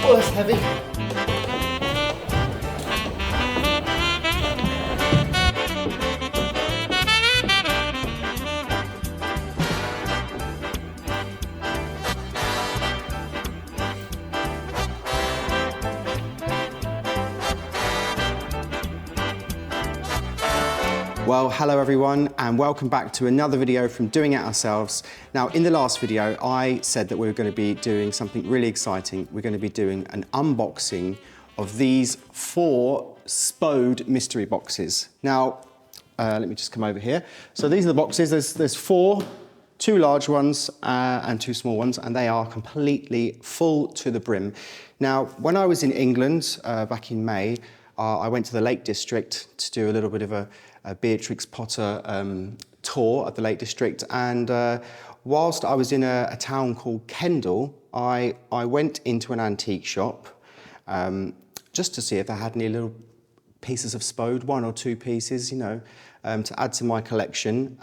Oh, that's heavy. Well, hello everyone, and welcome back to another video from Doing It Ourselves. Now, in the last video, I said that we were going to be doing something really exciting. We're going to be doing an unboxing of these 4 Spode mystery boxes. Now, let me just come over here. So these are the boxes. There's 4, 2 large ones and 2 small ones, and they are completely full to the brim. Now, when I was in England back in May, I went to the Lake District to do a little bit of a Beatrix Potter tour of the Lake District, and whilst I was in a town called Kendal, I went into an antique shop just to see if they had any little pieces of Spode, 1 or 2 pieces, you know, to add to my collection.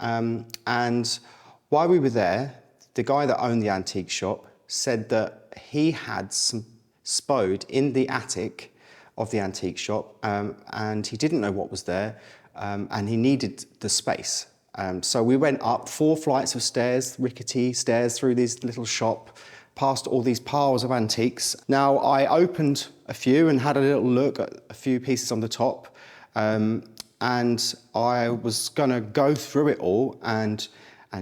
And while we were there, the guy that owned the antique shop said that he had some Spode in the attic of the antique shop, and he didn't know what was there, and he needed the space. So we went up 4 flights of stairs, rickety stairs through this little shop, past all these piles of antiques. Now, I opened a few and had a little look at a few pieces on the top, and I was gonna go through it all and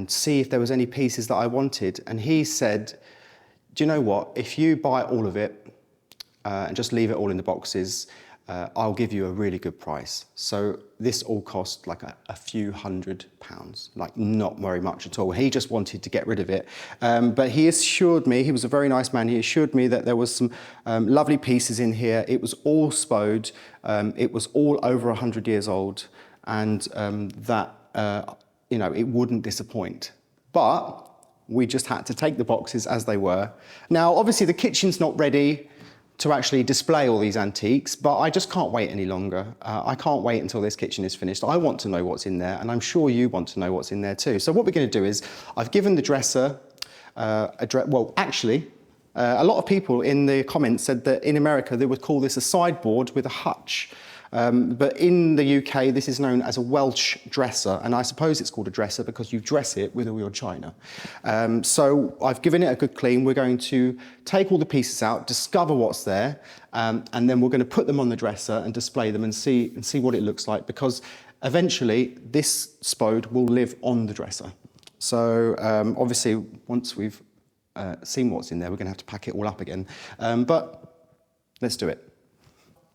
see if there was any pieces that I wanted. And he said, do you know what, if you buy all of it, and just leave it all in the boxes, I'll give you a really good price. So this all cost like a few £100, like not very much at all. He just wanted to get rid of it. But he assured me, he was a very nice man, he assured me that there was some lovely pieces in here. It was all Spode, it was all over 100 years old, and that, you know, it wouldn't disappoint. But we just had to take the boxes as they were. Now, obviously the kitchen's not ready to actually display all these antiques, but I just can't wait any longer. I can't wait until this kitchen is finished. I want to know what's in there, and I'm sure you want to know what's in there too. So what we're going to do is, I've given the dresser well, actually, a lot of people in the comments said that in America they would call this a sideboard with a hutch. But in the UK, this is known as a Welsh dresser, and I suppose it's called a dresser because you dress it with all your china. So I've given it a good clean. We're going to take all the pieces out, discover what's there, and then we're going to put them on the dresser and display them and see what it looks like, because eventually this Spode will live on the dresser. So obviously, once we've seen what's in there, we're going to have to pack it all up again. But let's do it.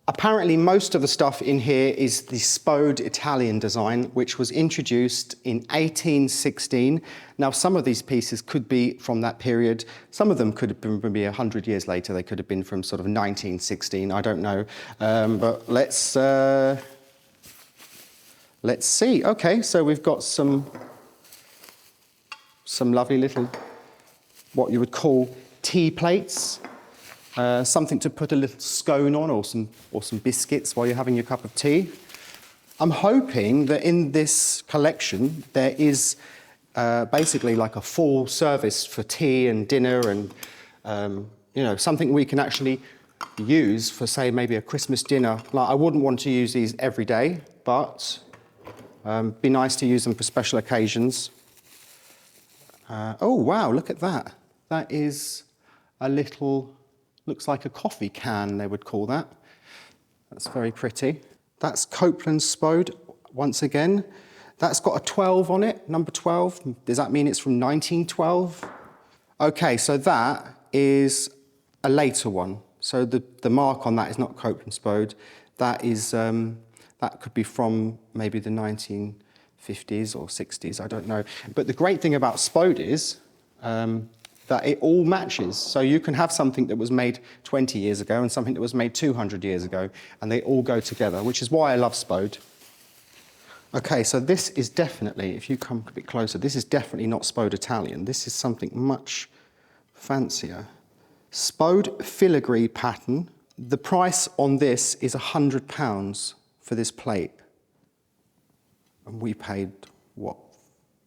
Apparently, most of the stuff in here is the Spode Italian design, which was introduced in 1816. Now, some of these pieces could be from that period. Some of them could have been maybe 100 years later. They could have been from sort of 1916. I don't know. But let's see. Okay, so we've got some lovely little, what you would call tea plates. Something to put a little scone on, or some biscuits while you're having your cup of tea. I'm hoping that in this collection there is basically like a full service for tea and dinner, and you know, something we can actually use for, say, maybe a Christmas dinner. Like, I wouldn't want to use these every day, but be nice to use them for special occasions. Oh wow, look at that. That is a little, looks like a coffee can, they would call that. That's very pretty. That's Copeland's Spode, once again. That's got a 12 on it, number 12. Does that mean it's from 1912? Okay, so that is a later one. So the mark on that is not Copeland Spode. That is, that could be from maybe the 1950s or 60s, I don't know. But the great thing about Spode is that it all matches. So you can have something that was made 20 years ago and something that was made 200 years ago, and they all go together, which is why I love Spode. Okay, so this is definitely, if you come a bit closer, this is definitely not Spode Italian. This is something much fancier. Spode filigree pattern. The price on this is £100 for this plate. And we paid, what,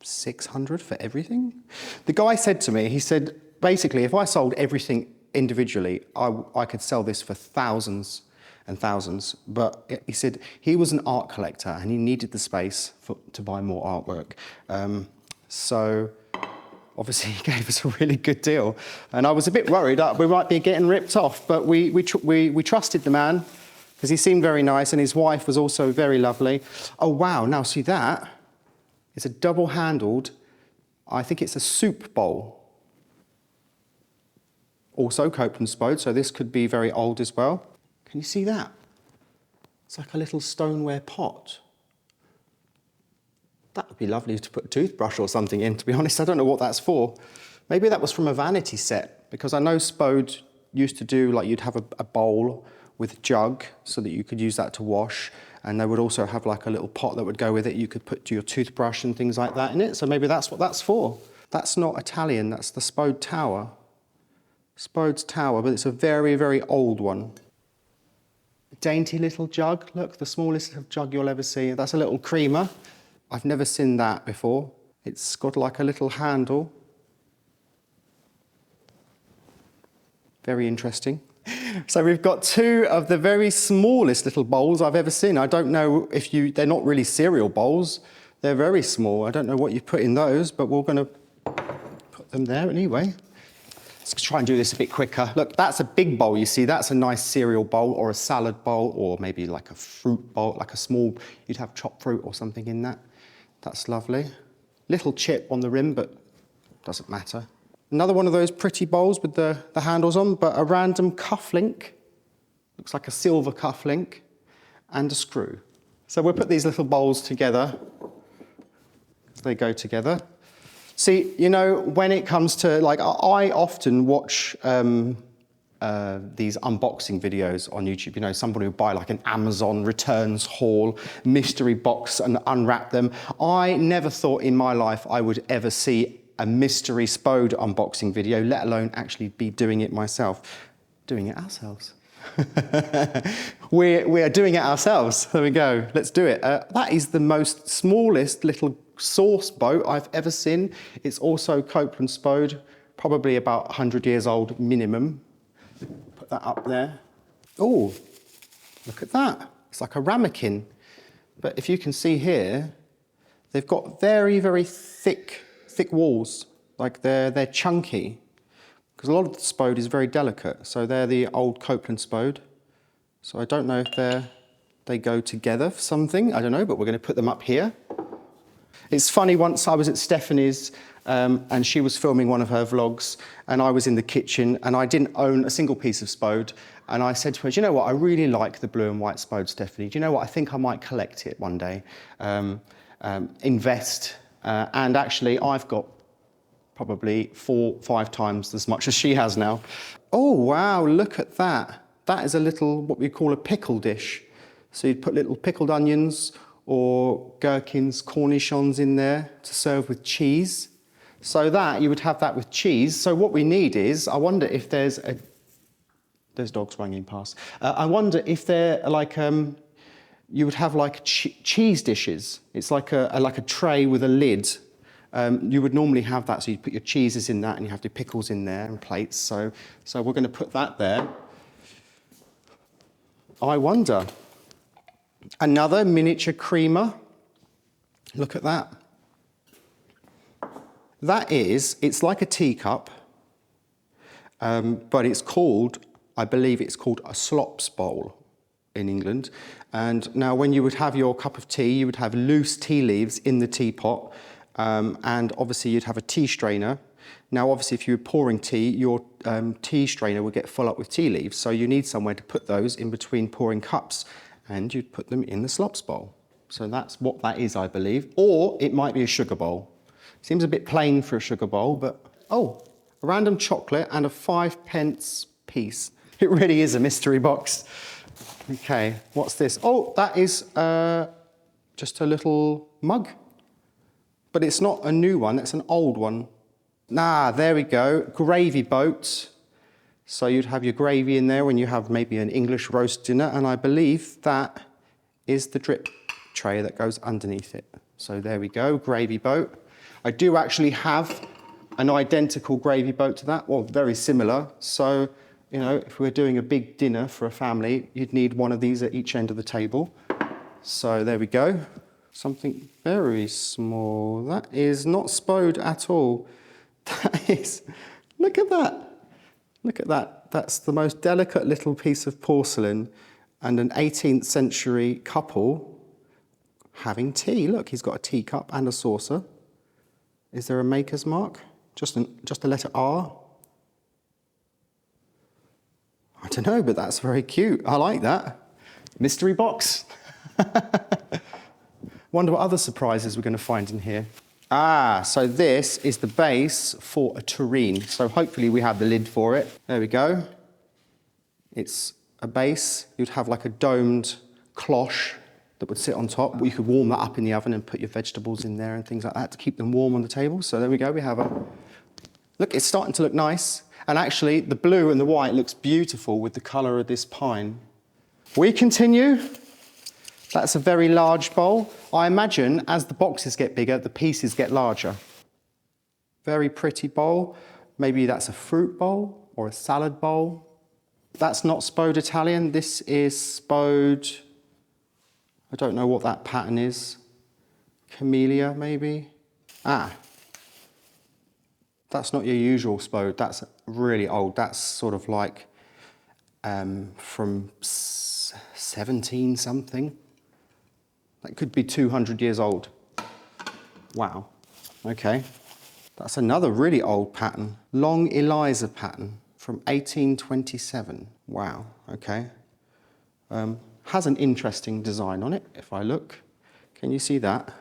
600 for everything? The guy said to me, he said, basically, if I sold everything individually, I could sell this for thousands and thousands. But he said he was an art collector and he needed the space to buy more artwork. So obviously he gave us a really good deal. And I was a bit worried that we might be getting ripped off, but we trusted the man because he seemed very nice and his wife was also very lovely. Oh, wow, now see that? It's a double-handled, I think it's a soup bowl. Also Copeland Spode, so this could be very old as well. Can you see that? It's like a little stoneware pot. That would be lovely to put a toothbrush or something in, to be honest. I don't know what that's for. Maybe that was from a vanity set, because I know Spode used to do, like you'd have a bowl with a jug so that you could use that to wash. And they would also have like a little pot that would go with it. You could put your toothbrush and things like that in it. So maybe that's what that's for. That's not Italian, that's the Spode Tower. Spode's Tower, but it's a very, very old one. A dainty little jug. Look, the smallest little jug you'll ever see. That's a little creamer. I've never seen that before. It's got like a little handle. Very interesting. So we've got two of the very smallest little bowls I've ever seen. I don't know if they're not really cereal bowls. They're very small. I don't know what you put in those, but we're going to put them there anyway. Let's try and do this a bit quicker. Look, that's a big bowl, you see. That's a nice cereal bowl or a salad bowl or maybe like a fruit bowl, like a small, you'd have chopped fruit or something in that. That's lovely. Little chip on the rim, but doesn't matter. Another one of those pretty bowls with the handles on, but a random cufflink. Looks like a silver cufflink and a screw. So we'll put these little bowls together. They go together. See, you know, when it comes to, like, I often watch these unboxing videos on YouTube. You know, somebody would buy like an Amazon returns haul, mystery box and unwrap them. I never thought in my life I would ever see a mystery Spode unboxing video, let alone actually be doing it myself. Doing it ourselves. We're doing it ourselves. There we go. Let's do it. That is the most smallest little sauce boat I've ever seen. It's also Copeland Spode, probably about 100 years old minimum. Put that up there. Oh, look at that. It's like a ramekin. But if you can see here, they've got very, very thick walls. Like they're chunky. Because a lot of the Spode is very delicate. So they're the old Copeland Spode. So I don't know if they go together for something. I don't know, but we're going to put them up here. It's funny, once I was at Stephanie's and she was filming one of her vlogs and I was in the kitchen and I didn't own a single piece of Spode. And I said to her, do you know what, I really like the blue and white Spode, Stephanie. Do you know what, I think I might collect it one day, invest. And actually, I've got probably 4 or 5 times as much as she has now. Oh, wow, look at that. That is a little, what we call a pickle dish. So you'd put little pickled onions or gherkins, cornichons in there to serve with cheese. So that, you would have that with cheese. So what we need is, I wonder if there's dogs running past. I wonder if they're like, you would have like cheese dishes. It's like a tray with a lid. You would normally have that, so you'd put your cheeses in that and you have your pickles in there and plates. So we're going to put that there. I wonder. Another miniature creamer. Look at that. It's like a teacup, but it's called, I believe it's called a slops bowl. in England. And now when you would have your cup of tea, you would have loose tea leaves in the teapot. And obviously you'd have a tea strainer. Now, obviously, if you were pouring tea, your tea strainer would get full up with tea leaves. So you need somewhere to put those in between pouring cups, and you'd put them in the slops bowl. So that's what that is, I believe. Or it might be a sugar bowl. Seems a bit plain for a sugar bowl, but oh, a random chocolate and a 5p piece. It really is a mystery box. Okay, what's this? Oh, that is just a little mug. But it's not a new one, it's an old one. Ah, there we go, gravy boat. So you'd have your gravy in there when you have maybe an English roast dinner, and I believe that is the drip tray that goes underneath it. So there we go, gravy boat. I do actually have an identical gravy boat to that, well, very similar. So, you know, if we're doing a big dinner for a family, you'd need one of these at each end of the table. So there we go. Something very small. That is not Spode at all. That is, look at that. Look at that. That's the most delicate little piece of porcelain and an 18th century couple having tea. Look, he's got a teacup and a saucer. Is there a maker's mark? Just a letter R? I don't know, but that's very cute. I like that. Mystery box. Wonder what other surprises we're going to find in here. Ah, so this is the base for a tureen. So hopefully we have the lid for it. There we go. It's a base. You'd have like a domed cloche that would sit on top. You could warm that up in the oven and put your vegetables in there and things like that to keep them warm on the table. So there we go, we have a... Look, it's starting to look nice. And actually, the blue and the white looks beautiful with the colour of this pine. We continue. That's a very large bowl. I imagine as the boxes get bigger, the pieces get larger. Very pretty bowl. Maybe that's a fruit bowl or a salad bowl. That's not Spode Italian. This is Spode... I don't know what that pattern is. Camellia, maybe? Ah. That's not your usual Spode. That's really old. That's sort of like from 17 something. That could be 200 years old. Wow. Okay. That's another really old pattern. Long Eliza pattern from 1827. Wow. Okay. Has an interesting design on it, if I look. Can you see that?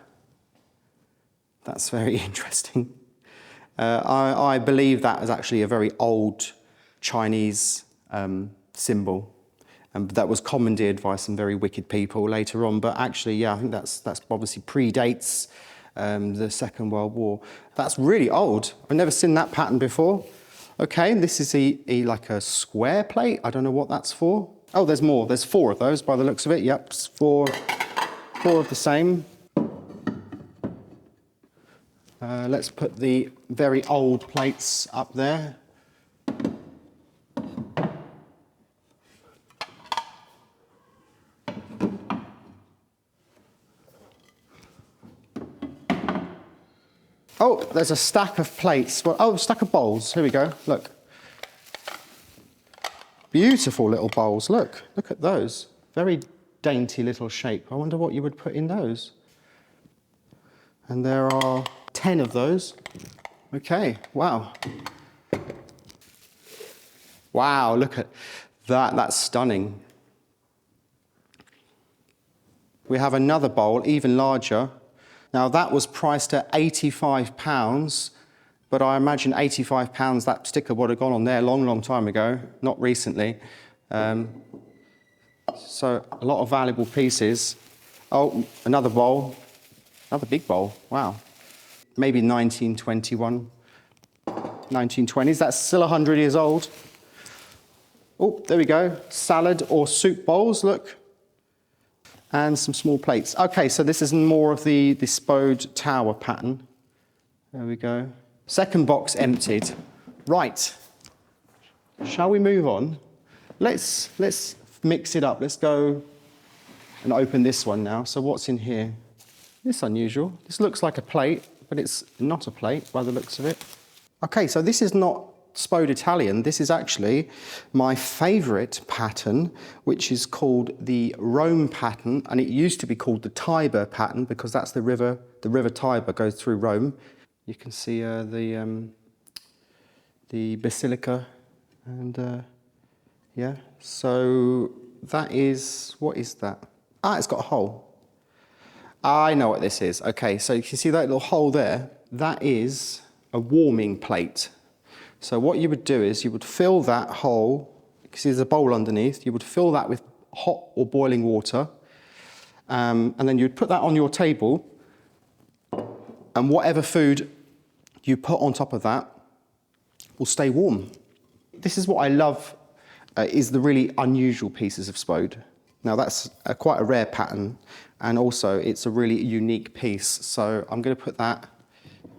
That's very interesting. I believe that is actually a very old Chinese symbol. That was commandeered by some very wicked people later on. But actually, yeah, I think that's obviously predates the Second World War. That's really old. I've never seen that pattern before. Okay, this is like a square plate. I don't know what that's for. Oh, there's more. There's 4 of those by the looks of it. Yep, 4 of the same. Let's put the very old plates up there. Oh, there's a stack of plates. Well, oh, a stack of bowls. Here we go. Look. Beautiful little bowls. Look at those. Very dainty little shape. I wonder what you would put in those. And there are 10 of those. Okay, wow. Wow, look at that. That's stunning. We have another bowl, even larger. Now that was priced at £85. But I imagine £85, that sticker would have gone on there a long, long time ago, not recently. So a lot of valuable pieces. Oh, another bowl, another big bowl, wow. Maybe 1921, 1920s, that's still 100 years old. Oh, there we go, salad or soup bowls, look. And some small plates. Okay, so this is more of the Spode tower pattern. There we go. Second box emptied. Right, shall we move on? Let's mix it up. Let's go and open this one now. So what's in here? This is unusual. This looks like a plate, but it's not a plate by the looks of it. Okay, so this is not Spode Italian, this is actually my favourite pattern, which is called the Rome pattern, and it used to be called the Tiber pattern because that's the river Tiber goes through Rome. You can see the basilica, and yeah, so that is, what is that? Ah, it's got a hole. I know what this is. Okay, so you can see that little hole there? That is a warming plate. So what you would do is you would fill that hole, you can see there's a bowl underneath, you would fill that with hot or boiling water, and then you'd put that on your table, and whatever food you put on top of that will stay warm. This is what I love, is the really unusual pieces of Spode. Now that's quite a rare pattern, and also it's a really unique piece. So I'm going to put that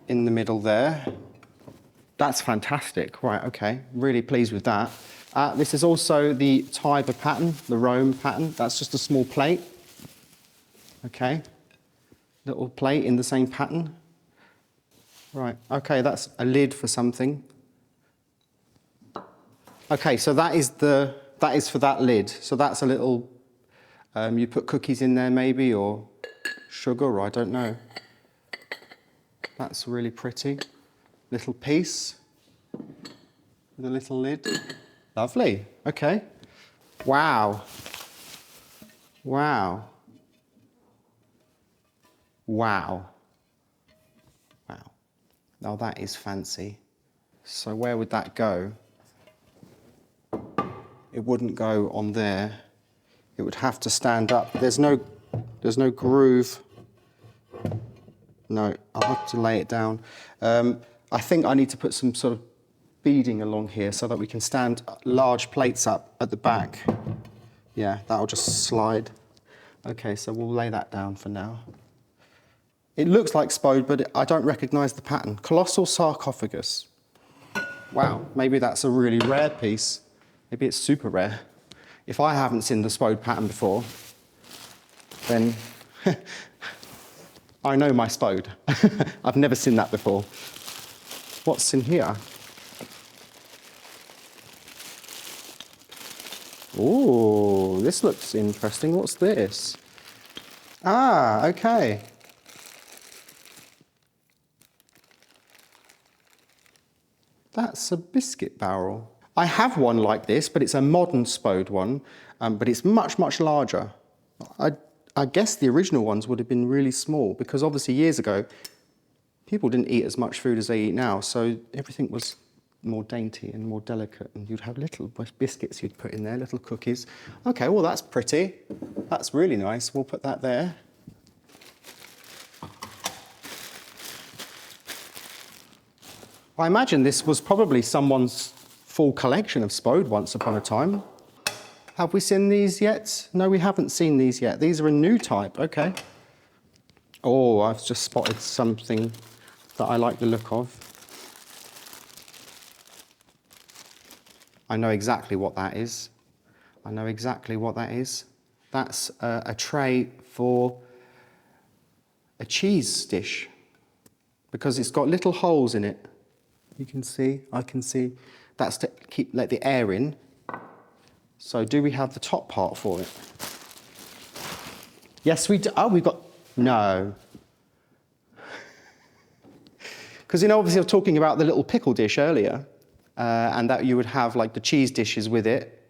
in the middle there. That's fantastic. Right, okay, really pleased with that. This is also the Tiber pattern, the Rome pattern. That's just a small plate. Okay, little plate in the same pattern. Right, okay, that's a lid for something. Okay, so that is for that lid. So that's a little, you put cookies in there maybe, or sugar, or I don't know. That's really pretty. Little piece with a little lid. Lovely, okay. Wow. Wow. Wow. Wow. Now that is fancy. So where would that go? It wouldn't go on there. It would have to stand up. There's no groove. No, I'll have to lay it down. I think I need to put some sort of beading along here so that we can stand large plates up at the back. Yeah, that'll just slide. Okay, so we'll lay that down for now. It looks like Spode, but I don't recognise the pattern. Colossal sarcophagus. Wow, maybe that's a really rare piece. Maybe it's super rare. If I haven't seen the Spode pattern before, then I know my Spode. I've never seen that before. What's in here? Ooh, this looks interesting. What's this? Ah, okay. That's a biscuit barrel. I have one like this, but it's a modern Spode one, but it's much, much larger. I guess the original ones would have been really small because obviously years ago, people didn't eat as much food as they eat now, so everything was more dainty and more delicate, and you'd have little biscuits you'd put in there, little cookies. Okay, well that's pretty. That's really nice. We'll put that there. I imagine this was probably someone's full collection of Spode once upon a time. Have we seen these yet? No, we haven't seen these yet. These are a new type, okay. Oh, I've just spotted something that I like the look of. I know exactly what that is. I know exactly what that is. That's a tray for a cheese dish because it's got little holes in it. You can see, I can see. That's to let the air in. So do we have the top part for it? Yes, we do. Oh, we've got, no. Because, you know, obviously I was talking about the little pickle dish earlier, and that you would have like the cheese dishes with it.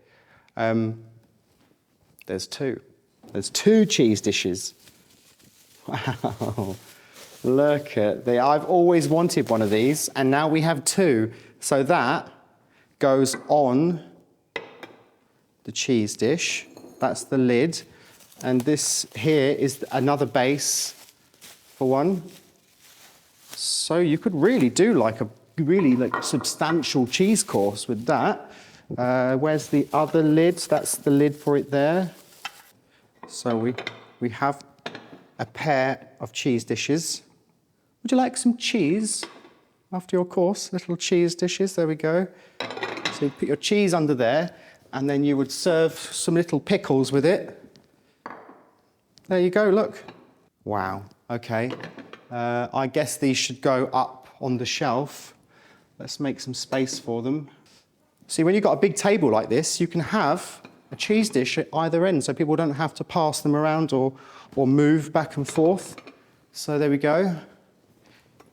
There's two. There's two cheese dishes. Wow. Look at the, I've always wanted one of these, and now we have two. So that goes on the cheese dish. That's the lid. And this here is another base for one. So you could really do like a really like substantial cheese course with that. Where's the other lid? That's the lid for it there. So we have a pair of cheese dishes. Would you like some cheese after your course? Little cheese dishes, there we go. So you put your cheese under there, and then you would serve some little pickles with it. There you go, look. Wow, okay. I guess these should go up on the shelf. Let's make some space for them. See, when you've got a big table like this, you can have a cheese dish at either end, so people don't have to pass them around or move back and forth. So there we go.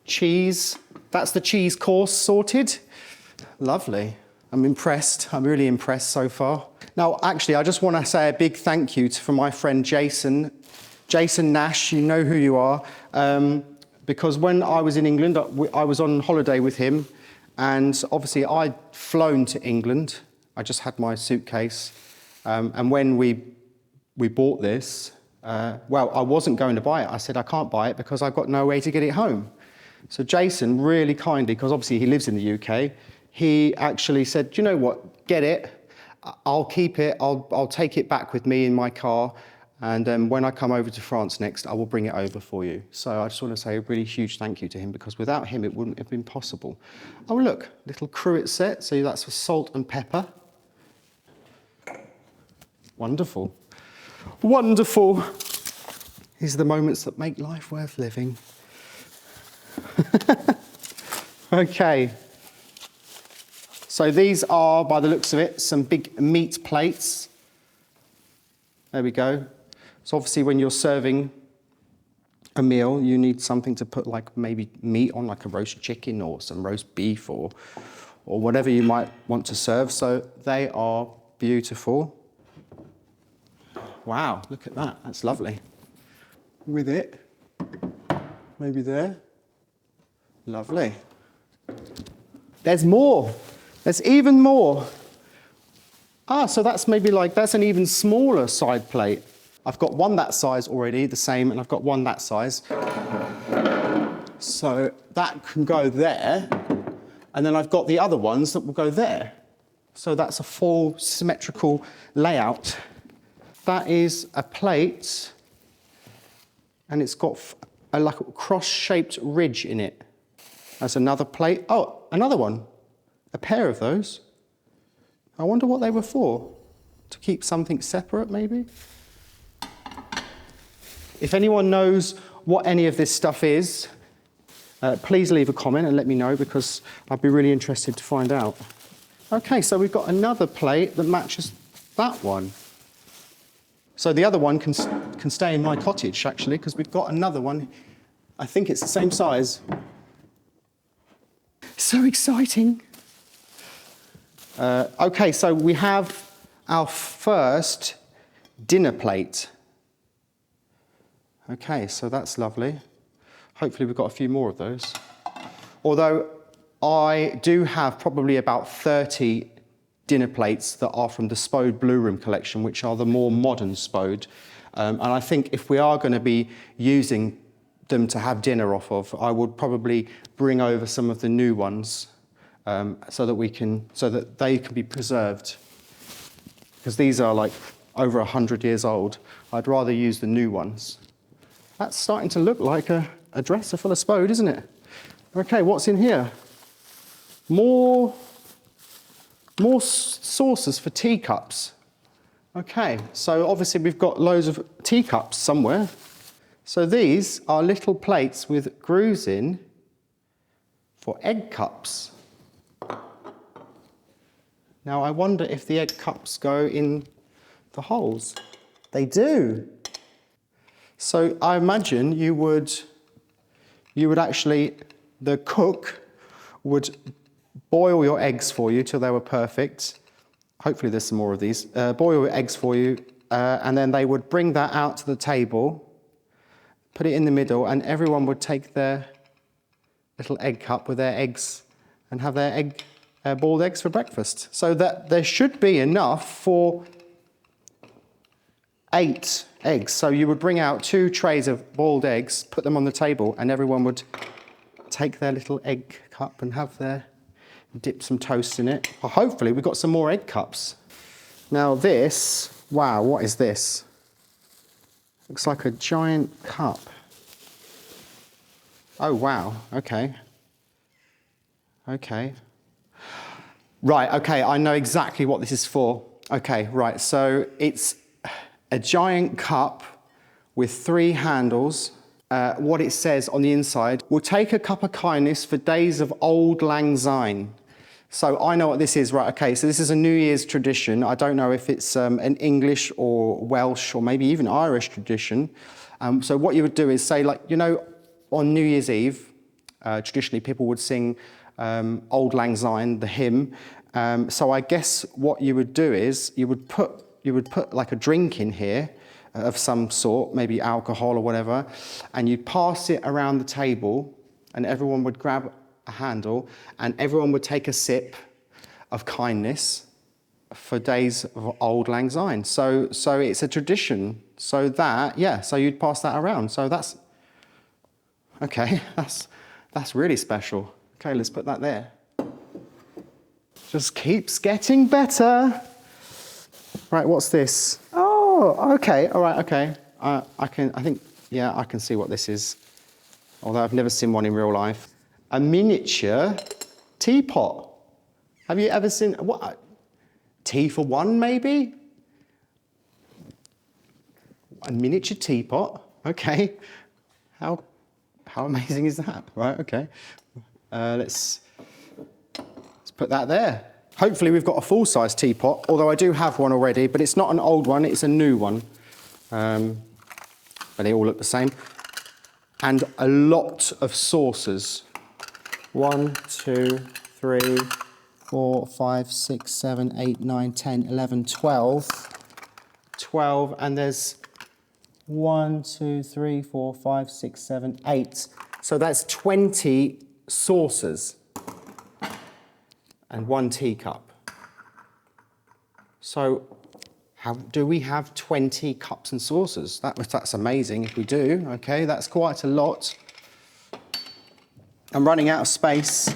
Cheese. That's the cheese course sorted. Lovely. I'm impressed. I'm really impressed so far. Now, actually, I just want to say a big thank you for my friend Jason. Jason Nash, you know who you are. Because when I was in England, I was on holiday with him. And obviously, I'd flown to England. I just had my suitcase. And when we bought this, well, I wasn't going to buy it. I said, I can't buy it because I've got no way to get it home. So Jason really kindly, because obviously he lives in the UK, he actually said, do you know what, get it. I'll keep it. I'll take it back with me in my car. And when I come over to France next, I will bring it over for you. So I just want to say a really huge thank you to him, because without him, it wouldn't have been possible. Oh, look, little cruet set. So that's for salt and pepper. Wonderful. Wonderful. These are the moments that make life worth living. Okay. So these are, by the looks of it, some big meat plates. There we go. So obviously when you're serving a meal, you need something to put like maybe meat on, like a roast chicken or some roast beef or whatever you might want to serve. So they are beautiful. Wow, look at that. That's lovely. With it, maybe there. Lovely. There's more. There's even more. Ah, so that's maybe like, that's an even smaller side plate. I've got one that size already, the same, and I've got one that size. So that can go there, and then I've got the other ones that will go there. So that's a full symmetrical layout. That is a plate, and it's got like a cross-shaped ridge in it. That's another plate. Oh, another one. A pair of those. I wonder what they were for. To keep something separate, maybe? If anyone knows what any of this stuff is, please leave a comment and let me know, because I'd be really interested to find out. Okay, so we've got another plate that matches that one. So the other one can stay in my cottage, actually, because we've got another one. I think it's the same size. So exciting. Okay, so we have our first dinner plate. Okay, so that's lovely. Hopefully we've got a few more of those. Although I do have probably about 30 dinner plates that are from the Spode Blue Room collection, which are the more modern Spode. And I think if we are going to be using them to have dinner off of, I would probably bring over some of the new ones so that they can be preserved. Because these are like over 100 years old. I'd rather use the new ones. That's starting to look like a dresser full of Spode, isn't it? Okay, what's in here? More saucers for teacups. Okay, so obviously we've got loads of teacups somewhere. So these are little plates with grooves in for egg cups. Now I wonder if the egg cups go in the holes. They do. So I imagine you would actually, the cook would boil your eggs for you till they were perfect. Hopefully there's some more of these. Boil your eggs for you, and then they would bring that out to the table, put it in the middle, and everyone would take their little egg cup with their eggs and have their boiled eggs for breakfast. So that there should be enough for 8 eggs. So you would bring out 2 trays of boiled eggs, put them on the table, and everyone would take their little egg cup and dip some toast in it. Well, hopefully we've got some more egg cups. Now this, wow, what is this? Looks like a giant cup. Oh wow, okay. Okay. Right, okay, I know exactly what this is for. Okay, right, so it's a giant cup with 3 handles, what it says on the inside. We'll take a cup of kindness for days of auld lang syne. So I know what this is, right? Okay, so this is a New Year's tradition. I don't know if it's an English or Welsh or maybe even Irish tradition. So what you would do is say, like, you know, on New Year's Eve, traditionally people would sing Auld Lang Syne, the hymn. So I guess what you would do is you would put like a drink in here of some sort, maybe alcohol or whatever, and you'd pass it around the table, and everyone would grab a handle, and everyone would take a sip of kindness for days of Auld Lang Syne. So it's a tradition. So that, yeah, so you'd pass that around. So that's, okay, that's really special. Okay, let's put that there. Just keeps getting better. Right, what's this? Oh, okay, all right, okay. I can see what this is, although I've never seen one in real life. A miniature teapot. Have you ever seen, what? Tea for one, maybe? A miniature teapot, okay. How amazing is that? Right, okay. Let's put that there. Hopefully we've got a full-size teapot, although I do have one already, but it's not an old one, it's a new one. But they all look the same. And a lot of saucers. 1, 2, 3, 4, 5, 6, 7, 8, 9, 10, 11, 12. 12, and there's 1, 2, 3, 4, 5, 6, 7, 8. So that's 20 saucers and 1 teacup. So how do we have 20 cups and saucers? That's amazing if we do. Okay, that's quite a lot. I'm running out of space.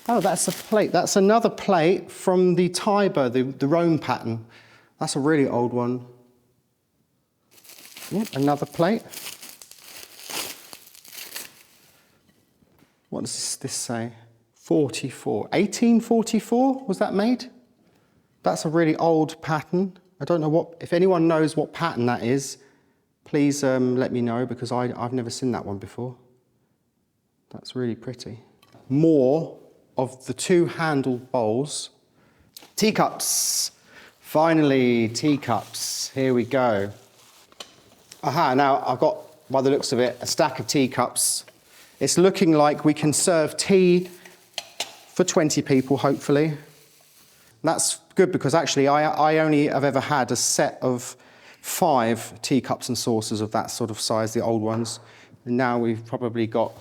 Oh, that's a plate. That's another plate from the Tiber, the Rome pattern. That's a really old one. Yep, another plate. What does this say? 44. 1844 was that made? That's a really old pattern. I don't know if anyone knows what pattern that is, please let me know, because I've never seen that one before. That's really pretty. More of the 2-handled bowls. Teacups. Finally, teacups. Here we go. Aha, now I've got, by the looks of it, a stack of teacups. It's looking like we can serve tea for 20 people, hopefully. That's good, because actually I only have ever had a set of 5 teacups and saucers of that sort of size, the old ones. And now we've probably got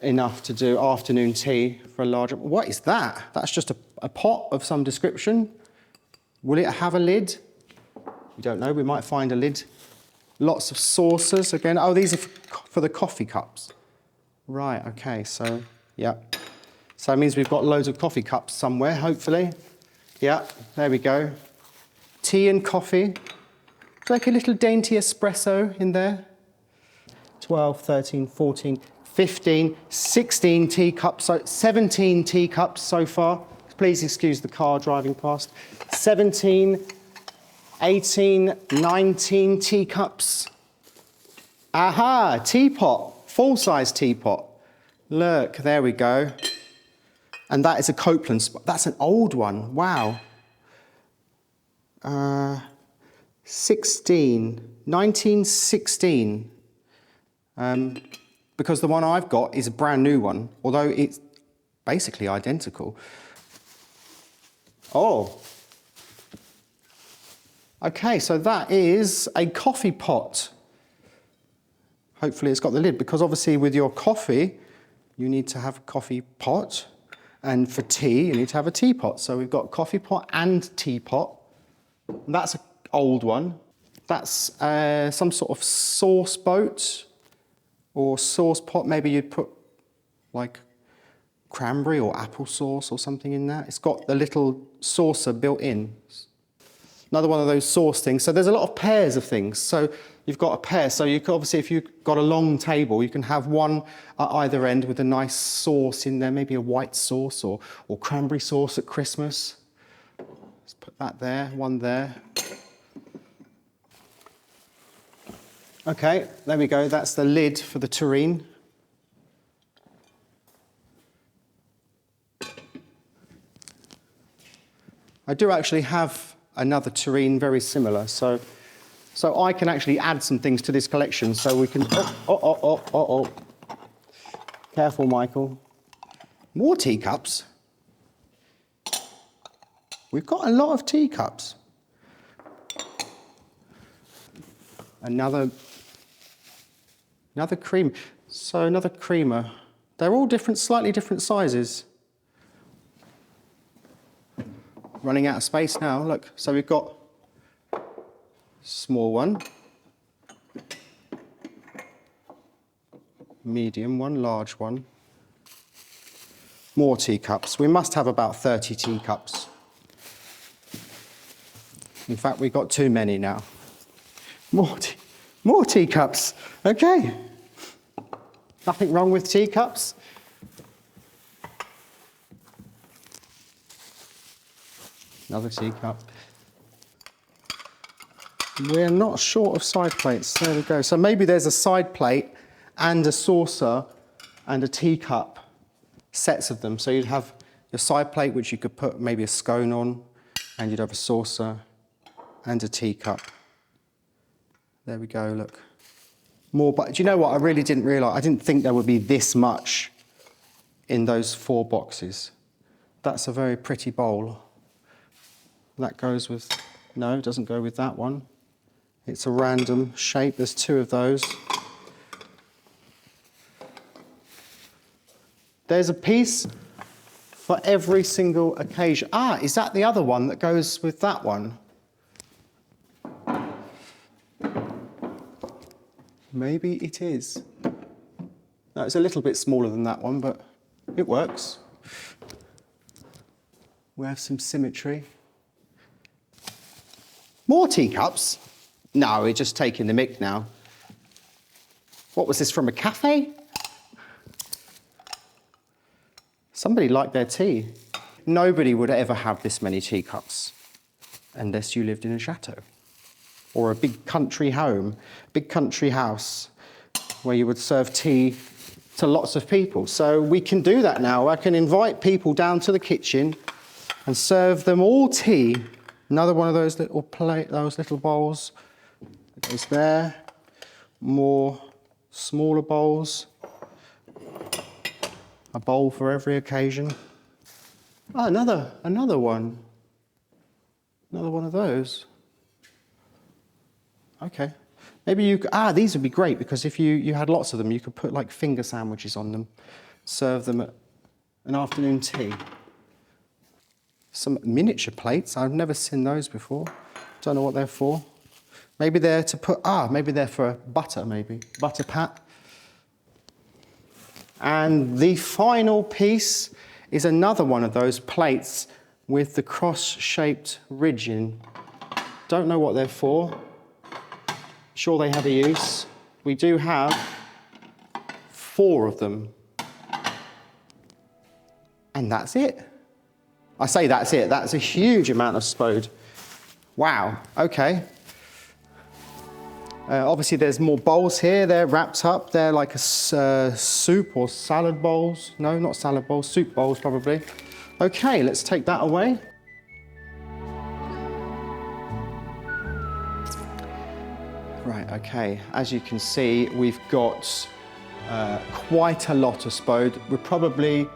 enough to do afternoon tea for a larger. What is that? That's just a pot of some description. Will it have a lid? We don't know, we might find a lid. Lots of saucers again. Oh, these are for the coffee cups. Right, okay, so, yeah. So it means we've got loads of coffee cups somewhere, hopefully. Yeah, there we go. Tea and coffee. Like a little dainty espresso in there. 12, 13, 14, 15, 16 teacups, so 17 teacups so far. Please excuse the car driving past. 17, 18, 19 teacups. Aha, teapot, full-size teapot. Look, there we go. And that is a Copeland spot. That's an old one, wow. 1916. Because the one I've got is a brand new one, although it's basically identical. Oh. Okay, so that is a coffee pot. Hopefully it's got the lid, because obviously with your coffee, you need to have a coffee pot. And for tea, you need to have a teapot. So we've got coffee pot and teapot. That's an old one. That's some sort of sauce boat or sauce pot. Maybe you'd put like cranberry or apple sauce or something in that. It's got the little saucer built in. Another one of those sauce things. So there's a lot of pairs of things. So you've got a pair. So you can, obviously, if you've got a long table, you can have one at either end with a nice sauce in there, maybe a white sauce or cranberry sauce at Christmas. Let's put that there, one there. Okay, there we go. That's the lid for the tureen. I do actually have another tureen very similar, so I can actually add some things to this collection. So we can. Oh. Careful, Michael. More teacups. We've got a lot of teacups. Another cream. So another creamer. They're all different, slightly different sizes. Running out of space now, look. So we've got small one, medium one, large one. More teacups. We must have about 30 teacups. In fact, we've got too many now. More teacups. Okay. Nothing wrong with teacups. Another teacup. We're not short of side plates. There we go. So maybe there's a side plate and a saucer and a teacup, sets of them. So you'd have your side plate, which you could put maybe a scone on, and you'd have a saucer and a teacup. There we go, look. More, but do you know what? I really didn't realise, I didn't think there would be this much in those 4 boxes. That's a very pretty bowl. That goes with, no, it doesn't go with that one. It's a random shape, there's 2 of those. There's a piece for every single occasion. Ah, is that the other one that goes with that one? Maybe it is. No, it's a little bit smaller than that one, but it works. We have some symmetry. More teacups? No, we're just taking the mick now. What was this, from a cafe? Somebody liked their tea. Nobody would ever have this many teacups unless you lived in a chateau or a big country home, big country house where you would serve tea to lots of people. So we can do that now. I can invite people down to the kitchen and serve them all tea. Another one of those little those little bowls. It goes there. More smaller bowls. A bowl for every occasion. Oh, another one. Another one of those. Okay. Maybe you could, these would be great because if you had lots of them, you could put like finger sandwiches on them, serve them at an afternoon tea. Some miniature plates, I've never seen those before. Don't know what they're for. Maybe they're to put, maybe they're for butter, butter pat. And the final piece is another one of those plates with the cross-shaped ridge in. Don't know what they're for. Sure they have a use. We do have 4 of them. And that's it. I say that's it, that's a huge amount of Spode. Wow, okay. Obviously there's more bowls here, they're wrapped up. They're like a soup or salad bowls. No, not salad bowls, soup bowls probably. Okay, let's take that away. Right, okay, as you can see, we've got quite a lot of Spode. We're probably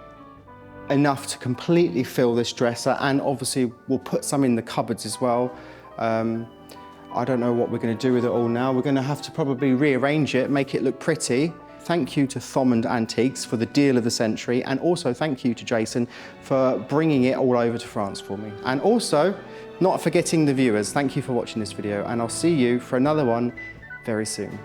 enough to completely fill this dresser, and obviously we'll put some in the cupboards as well. I don't know what we're going to do with it all now. We're going to have to probably rearrange it, make it look pretty. Thank you to Thomond Antiques for the deal of the century, and also thank you to Jason for bringing it all over to France for me. And also, not forgetting the viewers, thank you for watching this video, and I'll see you for another one very soon.